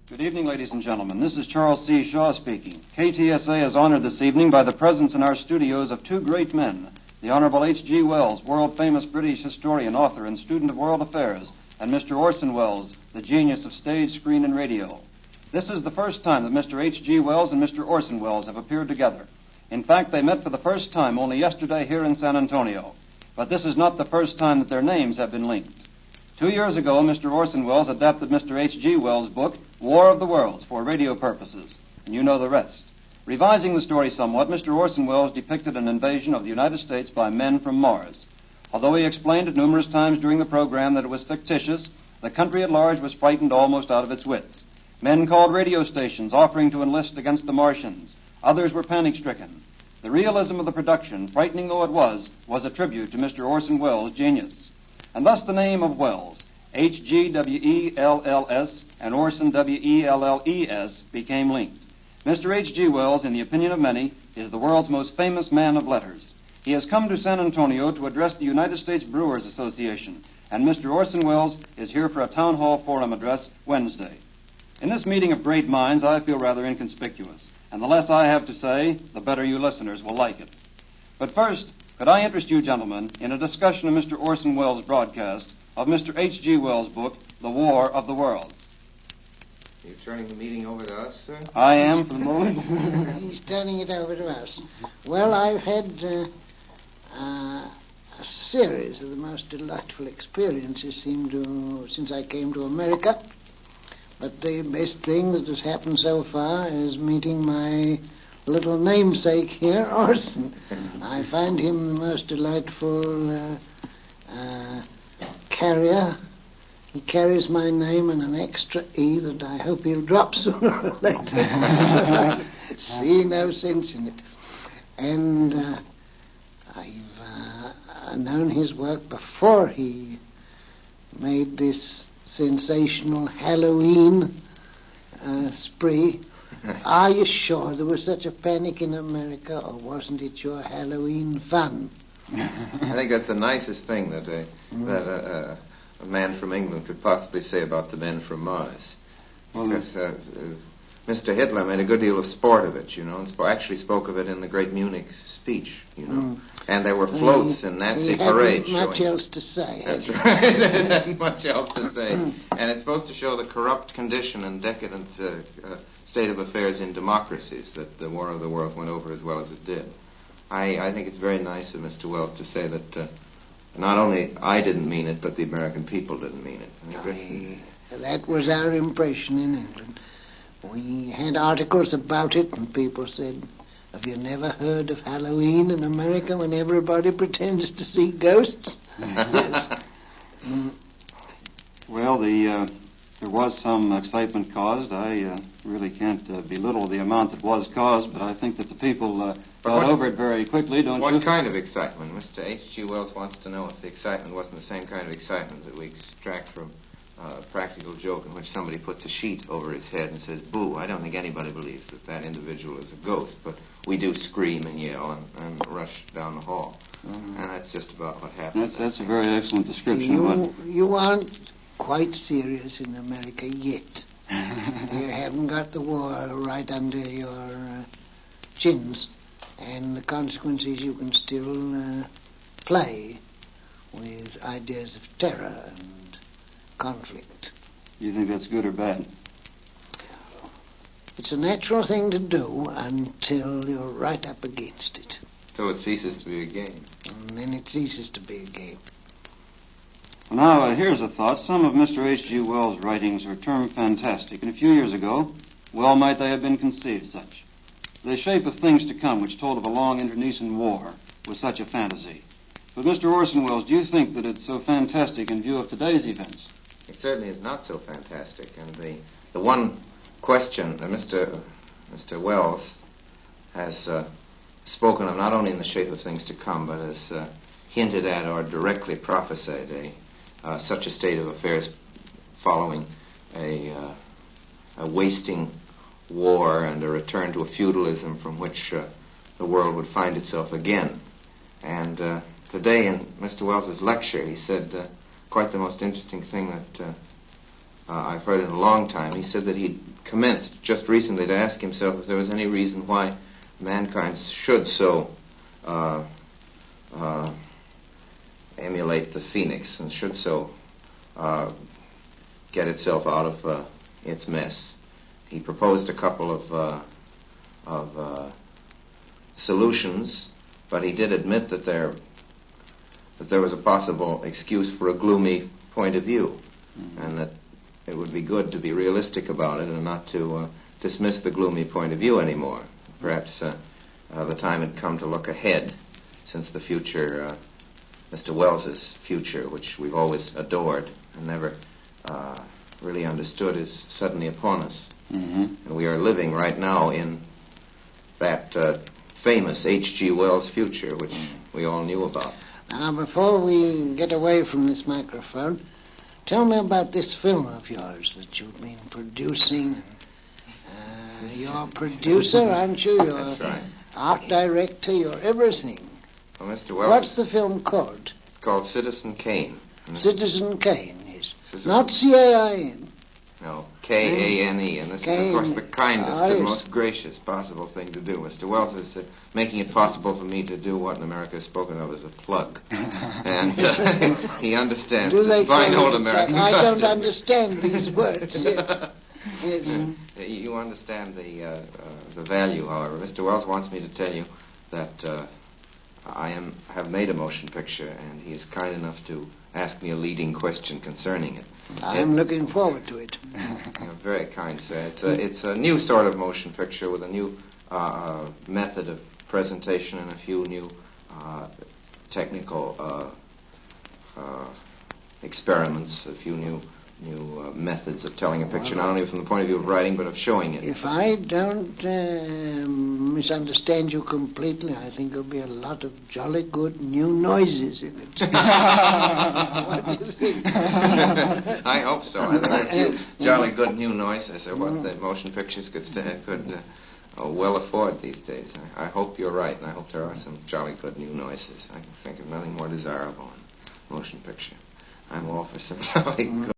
Good evening, ladies and gentlemen. This is Charles C. Shaw speaking. KTSA is honored this evening by the presence in our studios of two great men, the Honorable H.G. Wells, world-famous British historian, author, and student of world affairs, and Mr. Orson Wells, the genius of stage, screen, and radio. This is the first time that Mr. H.G. Wells and Mr. Orson Wells have appeared together. In fact, they met for the first time only yesterday here in San Antonio. But this is not the first time that their names have been linked. 2 years ago, Mr. Orson Wells adapted Mr. H.G. Wells' book, War of the Worlds, for radio purposes, and you know the rest. Revising the story somewhat, Mr. Orson Wells depicted an invasion of the United States by men from Mars. Although he explained it numerous times during the program that it was fictitious, the country at large was frightened almost out of its wits. Men called radio stations offering to enlist against the Martians. Others were panic-stricken. The realism of the production, frightening though it was a tribute to Mr. Orson Wells' genius. And thus the name of Wells, H-G-W-E-L-L-S, and Orson, W-E-L-L-E-S, became linked. Mr. H.G. Wells, in the opinion of many, is the world's most famous man of letters. He has come to San Antonio to address the United States Brewers Association, and Mr. Orson Wells is here for a town hall forum address Wednesday. In this meeting of great minds, I feel rather inconspicuous, and the less I have to say, the better you listeners will like it. But first, could I interest you gentlemen in a discussion of Mr. Orson Wells' broadcast of Mr. H.G. Wells' book, The War of the Worlds? You're turning the meeting over to us, sir? I am, for the moment. He's turning it over to us. Well, I've had a series of the most delightful experiences since I came to America. But the best thing that has happened so far is meeting my little namesake here, Orson. I find him the most delightful carrier. He carries my name and an extra E that I hope he'll drop sooner or later. See no sense in it. And I've known his work before he made this sensational Halloween spree. Are you sure there was such a panic in America, or wasn't it your Halloween fun? I think that's the nicest thing that a man from England could possibly say about the men from Mars. Because Mr. Hitler made a good deal of sport of it, and actually spoke of it in the great Munich speech, And there were floats in Nazi parades. Much else to say. That's right. There isn't much else to say. And it's supposed to show the corrupt condition and decadent state of affairs in democracies that the War of the Worlds went over as well as it did. I think it's very nice of Mr. Wells to say that not only I didn't mean it, but the American people didn't mean it. That was our impression in England. We had articles about it, and people said, have you never heard of Halloween in America when everybody pretends to see ghosts? Yes. Well, there was some excitement caused. I really can't belittle the amount that was caused, but I think that the people got over it very quickly, don't you? What kind of excitement? Mr. H.G. Wells wants to know if the excitement wasn't the same kind of excitement that we extract from a practical joke in which somebody puts a sheet over his head and says, boo. I don't think anybody believes that individual is a ghost, but we do scream and yell and rush down the hall. And that's just about what happens. That's a very excellent description. You aren't quite serious in America yet. You haven't got the war right under your chins, and the consequence is you can still play with ideas of terror and conflict. You think that's good or bad? It's a natural thing to do until you're right up against it. So it ceases to be a game. And then it ceases to be a game. Now, here's a thought. Some of Mr. H.G. Wells' writings are termed fantastic, and a few years ago, well might they have been conceived such. The Shape of Things to Come, which told of a long internecine war, was such a fantasy. But, Mr. Orson Wells, do you think that it's so fantastic in view of today's events? It certainly is not so fantastic, and the one question that Mr. Wells has spoken of, not only in The Shape of Things to Come, but has hinted at or directly prophesied such a state of affairs following a wasting war and a return to a feudalism from which the world would find itself again. And today in Mr. Wells's lecture, he said quite the most interesting thing that I've heard in a long time. He said that he'd commenced just recently to ask himself if there was any reason why mankind should so emulate the phoenix and should so get itself out of its mess. He proposed a couple of solutions, but he did admit that there was a possible excuse for a gloomy point of view, and that it would be good to be realistic about it and not to dismiss the gloomy point of view anymore. Perhaps the time had come to look ahead, since the future, Mr. Wells's future, which we've always adored and never really understood, is suddenly upon us. And we are living right now in that famous H.G. Wells future, which we all knew about. Now, before we get away from this microphone, tell me about this film of yours that you've been producing. You're a producer, aren't you? You're That's right. art director, you're everything. Well, Mr. Wells, What's the film called? it's called Citizen Kane. Citizen Kane, yes. Citizen- Not C-A-I-N. No, K-A-N-E, and this is, of course, the kindest and most gracious possible thing to do. Mr. Wells is making it possible for me to do what in America is spoken of as a plug. And he understands this fine old American I don't custom. understand these words. Yes. Yes. You understand the value, however. Mr. Wells wants me to tell you that I have made a motion picture, and he is kind enough to ask me a leading question concerning it. I'm looking forward to it. You're very kind, sir. It's a new sort of motion picture with a new method of presentation and a few new technical experiments, a few new methods of telling a picture, not only from the point of view of writing, but of showing it. If I don't misunderstand you completely, I think there'll be a lot of jolly good new noises in it. What do you think? I hope so. I think a few jolly good new noises are what the motion pictures could well afford these days. I hope you're right, and I hope there are some jolly good new noises. I can think of nothing more desirable in motion picture. I'm all for some jolly good